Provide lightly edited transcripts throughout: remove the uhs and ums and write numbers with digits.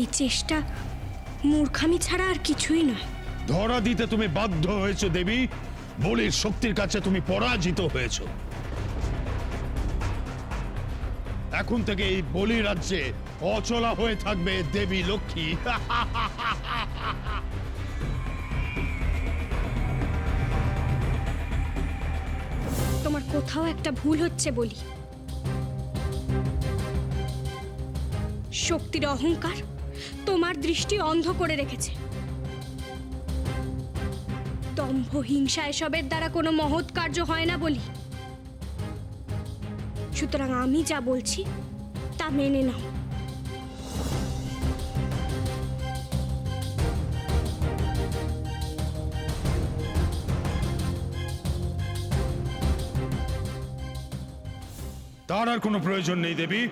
এই চেষ্টা মূর্খামি ছাড়া আর কিছুই নয়। ধরা দিতে তুমি বাধ্য হয়েছো দেবী। বলির শক্তির কাছে তুমি পরাজিত হয়েছো। এখন থেকে এই বলি রাজ্যে অচলা হয়ে থাকবে দেবী লক্ষ্মী। তোমার কোথাও একটা ভুল হচ্ছে বলি। শক্তির অহংকার তোমার দৃষ্টি অন্ধ করে রেখেছে। দম্ভ হিংসা এসবের দ্বারা কোনো মহৎ কার্য হয় না বলি। সুতরাং আমি যা বলছি তা মেনে নাও। তার আর কোনো প্রয়োজন নেই দেবী,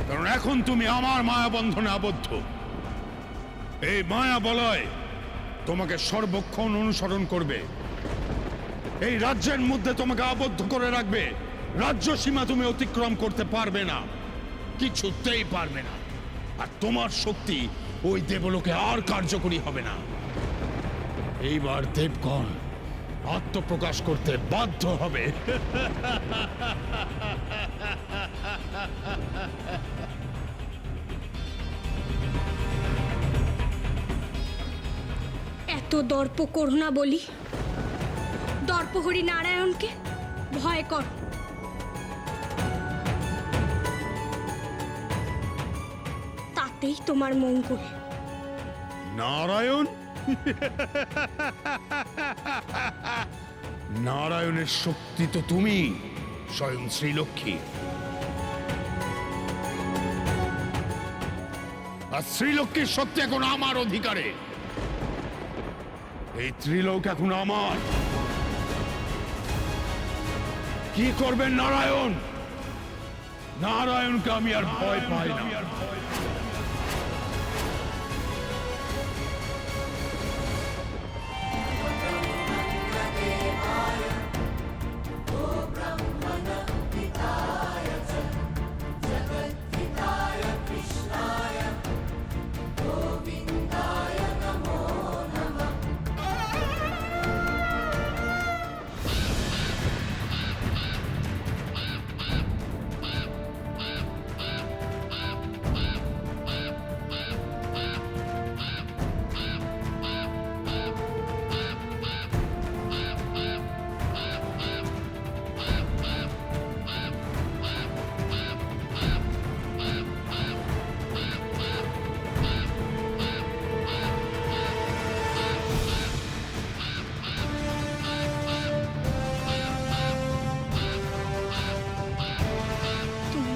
কারণ এখন তুমি আমার মায়াবন্ধনে আবদ্ধ। এই মায়া বলয় তোমাকে সর্বক্ষণ অনুসরণ করবে, এই রাজ্যের মধ্যে তোমাকে আবদ্ধ করে রাখবে। রাজ্য সীমা তুমি অতিক্রম করতে পারবে না, কিছুতেই পারবে না। আর তোমার শক্তি ওই দেবলোকে আর কার্যকরী হবে না। এইবার দেবগণ আত্মপ্রকাশ করতে বাধ্য হবে। এত দর্প করো না বলি। দর্পহরি নারায়ণকে ভয় কর। তাতেই তোমার মঙ্গল। নারায়ণ? নারায়ণের শক্তি তো তুমি স্বয়ং শ্রীলক্ষ্মী। আর শ্রীলক্ষ্মীর শক্তি এখন আমার অধিকারে। এই ত্রিলোক এখন আমার। কি করবেন নারায়ণ? নারায়ণকে আমি আর ভয় পাই না।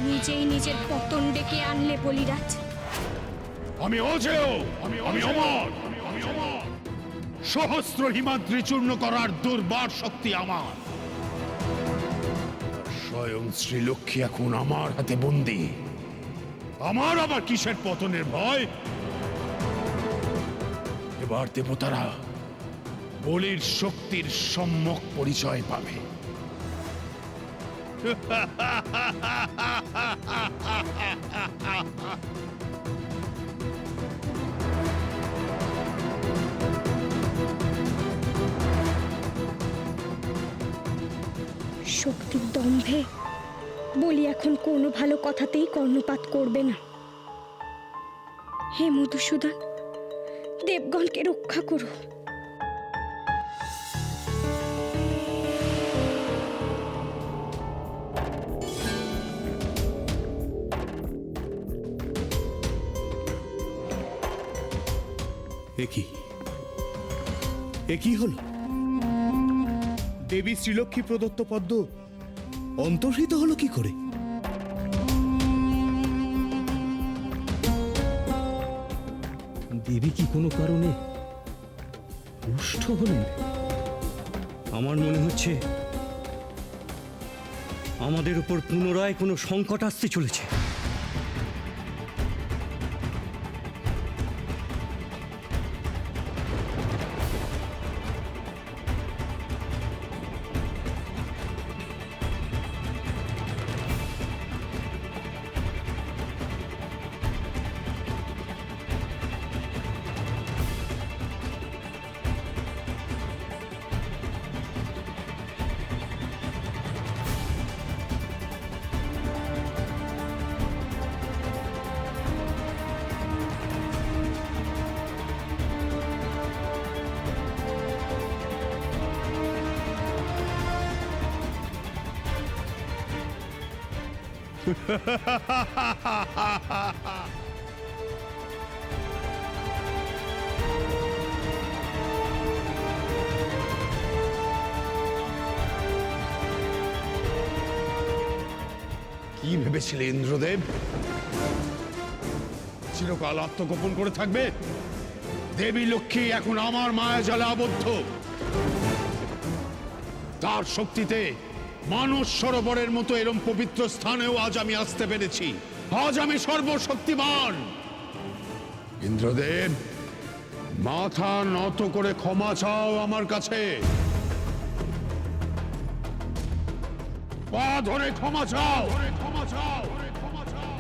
নিজেই নিজের পতন ডেকে আনলে বলিরাজ। আমি অজেয়, আমি অমর। সহস্র হিমাদ্রি চূর্ণ করার দুর্বার শক্তি আমার। স্বয়ং শ্রীলক্ষ্মী এখন আমার হাতে বন্দী। আমার আবার কিসের পতনের ভয়? এবার দেবতারা বলির শক্তির সম্যক পরিচয় পাবে। শক্তির দম্ভে বলি এখন কোনো ভালো কথাতেই কর্ণপাত করবে না। হে মধুসূদন, দেবগণকে রক্ষা করো। এ কি হলো? দেবী শ্রীলক্ষ্মী প্রদত্ত পদ্ম অন্তর্হিত হলো কি করে? দেবী কি কোনো কারণে রুষ্ট হলেন? আমার মনে হচ্ছে আমাদের উপর পুনরায় কোনো সংকট আসতে চলেছে। কি ভেবেছিলে ইন্দ্রদেব? চিরকাল আত্মগোপন করে থাকবে? দেবী লক্ষ্মী এখন আমার মায়াজালে আবদ্ধ। তার শক্তিতে মানস সরোবরের মতো এরম পবিত্র স্থানেও আজ আমি আসতে পেরেছি। আজ আমি সর্বশক্তিমান। ইন্দ্রদেব, মাথা নত করে ক্ষমা চাও আমার কাছে। পা ধরে ক্ষমা চাও, ক্ষমা চাও, ক্ষমা চাও।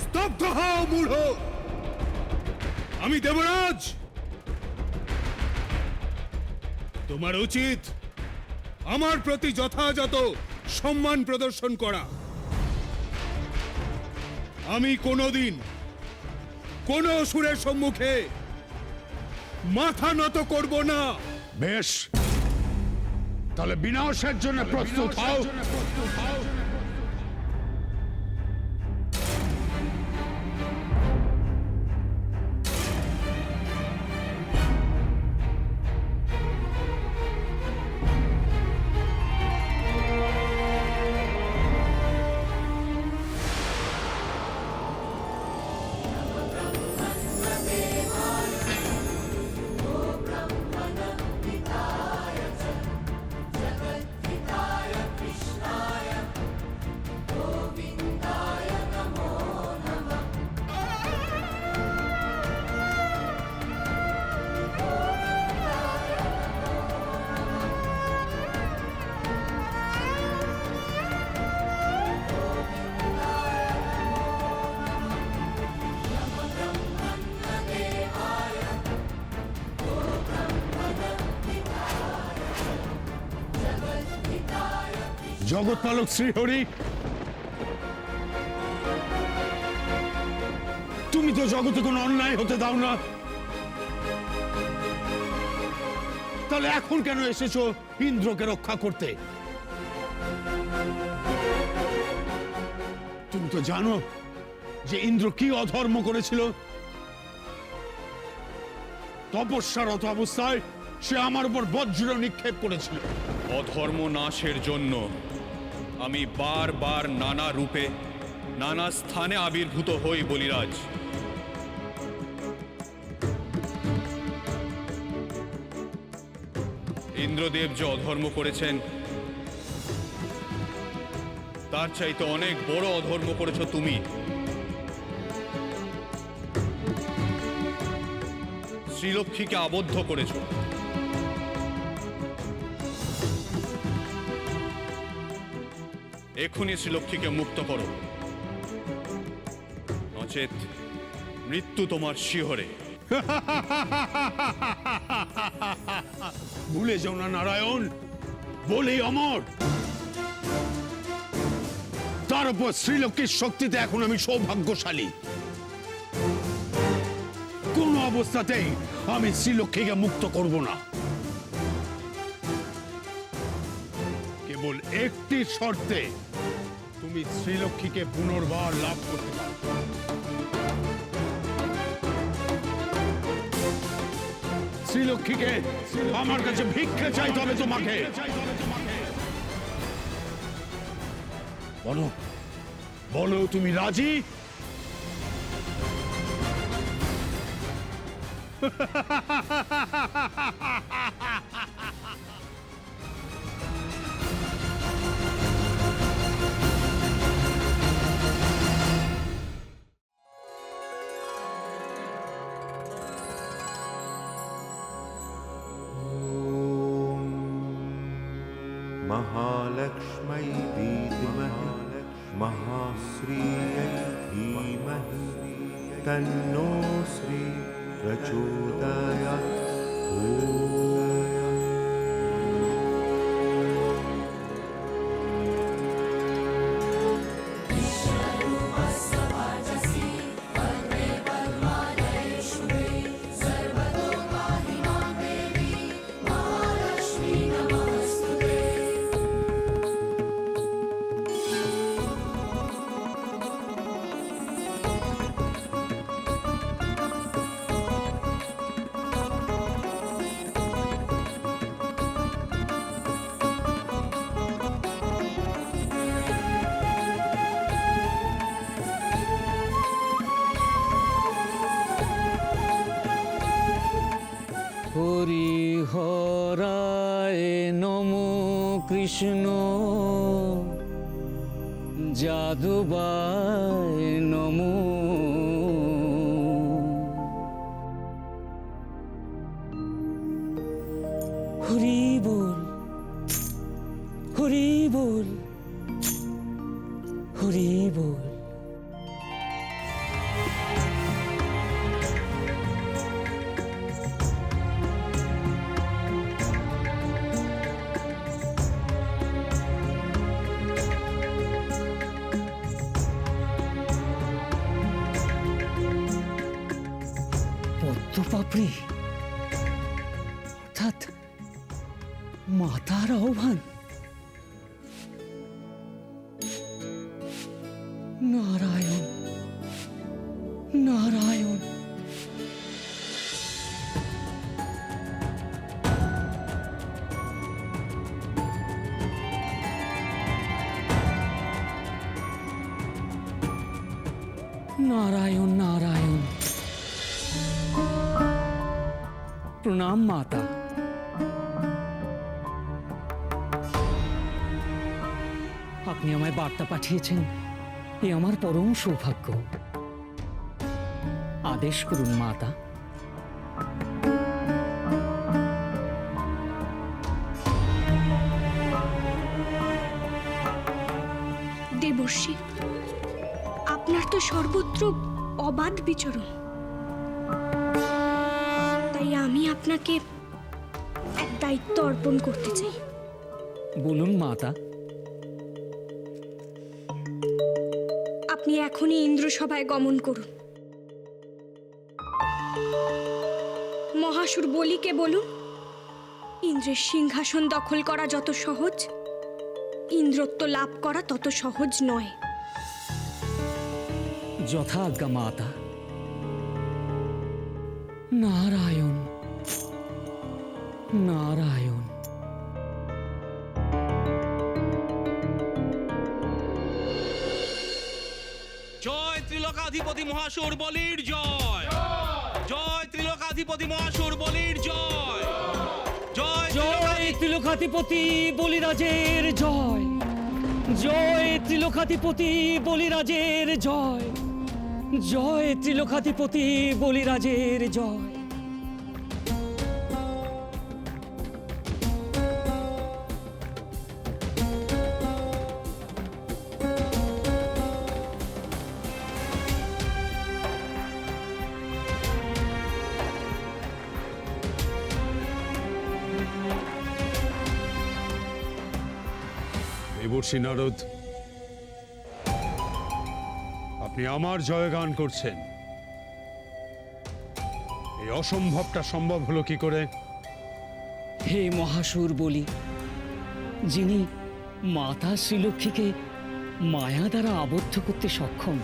স্তব্ধ হও মূঢ়! আমি দেবরাজ। তোমার উচিত আমার প্রতি যথাযথ সম্মান প্রদর্শন করা। আমি কোনোদিন কোন অসুরের সম্মুখে মাথা নত করব না। বেশ, তাহলে বিনাশের জন্য প্রস্তুত হও। জগৎপালক শ্রীহরি, তুমি তো জগতে কোনো অন্যায় হতে দাও না, তাহলে এখন কেন এসেছো ইন্দ্রকে রক্ষা করতে? তুমি তো জানো যে ইন্দ্র কি অধর্ম করেছিল। তপস্যারত অবস্থায় সে আমার উপর বজ্র নিক্ষেপ করেছিল। অধর্ম নাশের জন্য আমি বারবার নানা রূপে নানা স্থানে আবির্ভূত হই বলিরাজ। ইন্দ্রদেব যে অধর্ম করেছেন তার চাইতে অনেক বড় অধর্ম করেছ তুমি। শ্রীলক্ষ্মীকে আবদ্ধ করেছ। এক্ষুনি শ্রীলক্ষ্মীকে মুক্ত করো, নচেত মৃত্যু তোমার শিহরে। ভুলে যাও না নারায়ণ, বলেই অমর। তার উপর শ্রীলক্ষ্মীর শক্তিতে এখন আমি সৌভাগ্যশালী। কোন অবস্থাতেই আমি শ্রীলক্ষ্মীকে মুক্ত করব না। কেবল একটি শর্তে তুমি শ্রীলক্ষ্মীকে পুনর্বার লাভ করতে পারো। শ্রীলক্ষ্মীকে আমার কাছে ভিক্ষে চাইতে হবে তোমাকে। বলো, বলো তুমি রাজি? महालक्ष्मै विद्महे महाश्रियै धीमहि तन्नो श्री प्रचोदयात्। सर्वतो पाहि मां देवी महालक्ष्मी। হরায় নমো কৃষ্ণ যাদুবায় নমো। হরি বল, হরি বল, হরি বল। পদ্মপাপড়ি অর্থাৎ মাতার আহ্বান। নারায়ণ, নারায়ণ। নারায়ণ, নারায়ণ। প্রণাম মাতা। আপনি আমায় বার্তা পাঠিয়েছেন, এ আমার পরম সৌভাগ্য। আদেশ করুন মাতা। দেবর্ষি, আপনার তো সর্বত্র অবাধ বিচরণ, তাই আমি আপনাকে এক দায়িত্ব অর্পণ করতে চাই। বলুন মাতা। আপনি এখনই ইন্দ্রসভায় গমন করুন। মহাসুর বলিকে বলুন, ইন্দ্রের সিংহাসন দখল করা যত সহজ, ইন্দ্রত্ব লাভ করা তত সহজ নয়। যথা আজ্ঞা মাতা। নারায়ণ, নারায়ণ। জয় ত্রিলোকাধিপতি মহাসুর বলির জয়, জয় ত্রিলোকাধিপতি মহাসুর বলির জয়, জয় জয় ত্রিলোকাধিপতি বলিরাজের জয়, জয় ত্রিলোকাধিপতি বলিরাজের জয়, জয় ত্রিলোকাধিপতি বলিরাজের জয়। দেবর্ষি নারদ, আপনি আমার জয়গান করছেন, এই অসম্ভবটা সম্ভব হলো কি করে? হে মহাসুর বলি, যিনি মাতা শ্রীলক্ষ্মীকে মায়া দ্বারা আবদ্ধ করতে সক্ষম,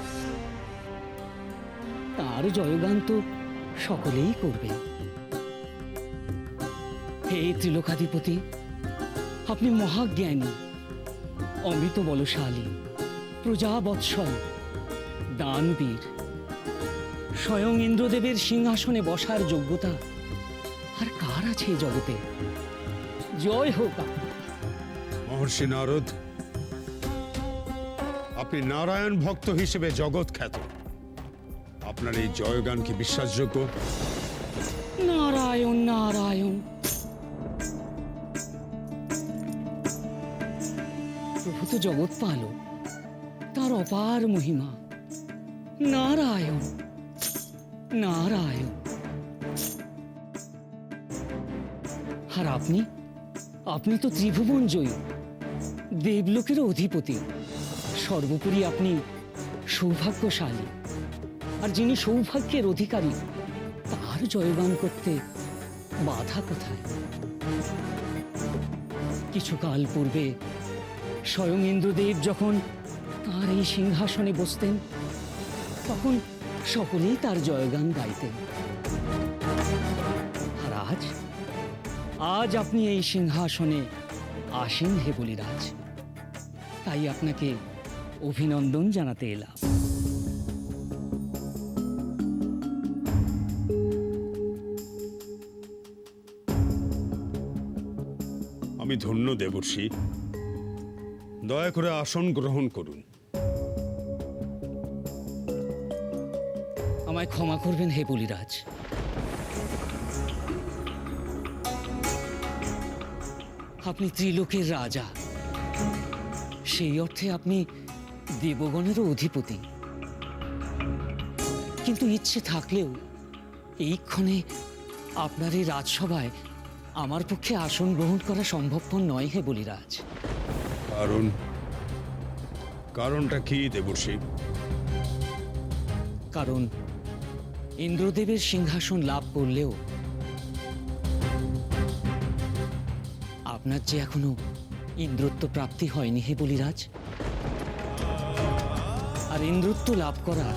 তার জয়গান তো সকলেই করবে। হে ত্রিলোকাধিপতি, আপনি মহাজ্ঞানী, অমৃত বলশালী, প্রজাবৎসল, দানবীর। স্বয়ং ইন্দ্রদেবের সিংহাসনে বসার যোগ্যতা আর কার আছে এই জগতে? জয় হোক আপনার। মহর্ষি নারদ, আপনি নারায়ণ ভক্ত হিসেবে জগৎ খ্যাত, আপনার এই জয়গান কি বিশ্বাসযোগ্য? নারায়ণ, নারায়ণ। প্রভু তো জগৎ পালক, তার অপার মহিমা। নারায়ণ, নারায়ণ। আর আপনি, আপনি তো ত্রিভুবন জয়ী, দেবলোকের অধিপতি। সর্বোপরি আপনি সৌভাগ্যশালী, আর যিনি সৌভাগ্যের অধিকারী, তার জয়গান করতে বাধা কোথায়? কিছুকাল পূর্বে স্বয়ং ইন্দ্রদেব যখন তার এই সিংহাসনে বসতেন, তখন সকলেই তার জয়গান গাইতেন। আর আজ, আজ আপনি এই সিংহাসনে আসেন হে বলিরাজ, তাই আপনাকে অভিনন্দন জানাতে এলাম। আমি ধন্য দেবর্ষি। দয়া করে আসন গ্রহণ করুন। আমায় ক্ষমা করবেন হে বলিরাজ। আপনি ত্রিলোকের রাজা, সেই অর্থে আপনি দেবগণেরও অধিপতি। কিন্তু ইচ্ছে থাকলেও এই ক্ষণে আপনার এই রাজসভায় আমার পক্ষে আসন গ্রহণ করা সম্ভবপর নয় হে বলিরাজ। কারণটা কি দেবর্ষি? কারণ ইন্দ্রদেবের সিংহাসন লাভ করলেও আপনার যে এখনো ইন্দ্রত্ব প্রাপ্তি হয়নি হে বলিরাজ। আর ইন্দ্রত্ব লাভ করা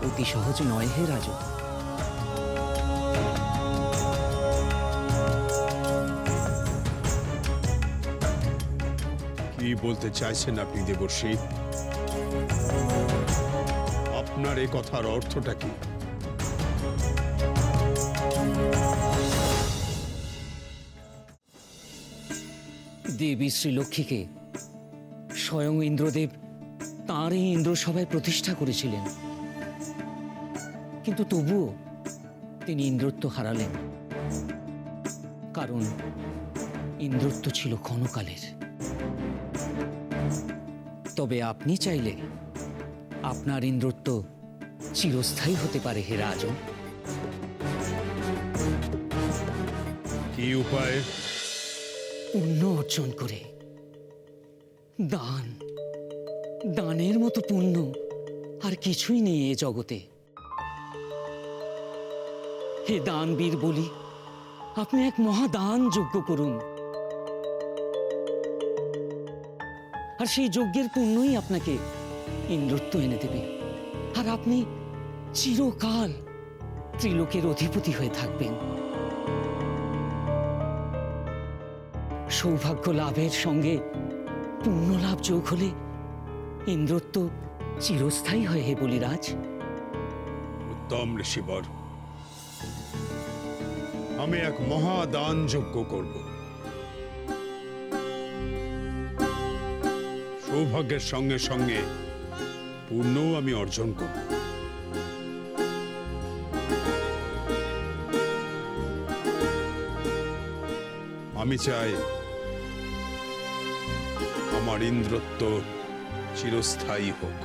অতি সহজ নয় হে রাজা। কি বলতে চাইছেন আপনি দেবর্ষি? আপনার এই কথার অর্থটা কি? দেবী শ্রীলক্ষ্মীকে স্বয়ং ইন্দ্রদেব তাঁর এই ইন্দ্রসভায় প্রতিষ্ঠা করেছিলেন, কিন্তু তবুও তিনি ইন্দ্রত্ব হারালেন। কারণ ইন্দ্রত্ব ছিল ক্ষণকালের। তবে আপনি চাইলে আপনার ইন্দ্রত্ব চিরস্থায়ী হতে পারে হে রাজন। কি উপায়? পুণ্য অর্জন করে। দানের মতো পুণ্য আর কিছুই নেই এ জগতে। হে দানবীর বলি, আপনি এক মহাদান যজ্ঞ করুন, আর সেই যজ্ঞের পুণ্যই আপনাকে ইন্দ্রত্ব এনে দেবে। আর আপনি চিরকাল ত্রিলোকের অধিপতি হয়ে থাকবেন। সৌভাগ্য লাভের সঙ্গে পুণ্য লাভ যোগ হলে ইন্দ্রত্ব চিরস্থায়ী হয় হে বলিরাজ। উত্তম ঋষিবর, আমি এক মহাদান যজ্ঞ করব। সৌভাগ্যের সঙ্গে সঙ্গে পুণ্যও আমি অর্জন করব। আমি চাই আমার ইন্দ্রত্ব চিরস্থায়ী হোক।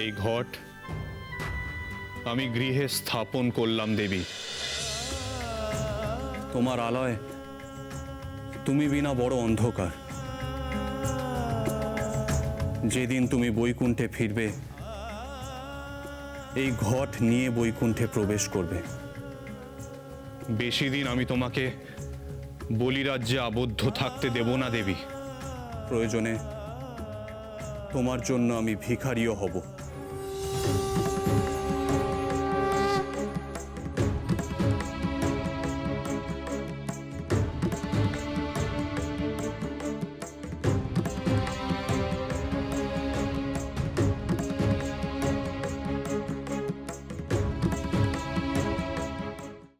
এই ঘট আমি গৃহে স্থাপন করলাম দেবী। তোমার আলয় তুমি বিনা বড় অন্ধকার। যেদিন তুমি বৈকুণ্ঠে ফিরবে, এই ঘট নিয়ে বৈকুণ্ঠে প্রবেশ করবে। বেশি দিন আমি তোমাকে বলিরাজ্যে আবদ্ধ থাকতে দেব না দেবী। প্রয়োজনে তোমার জন্য আমি ভিখারিও হব।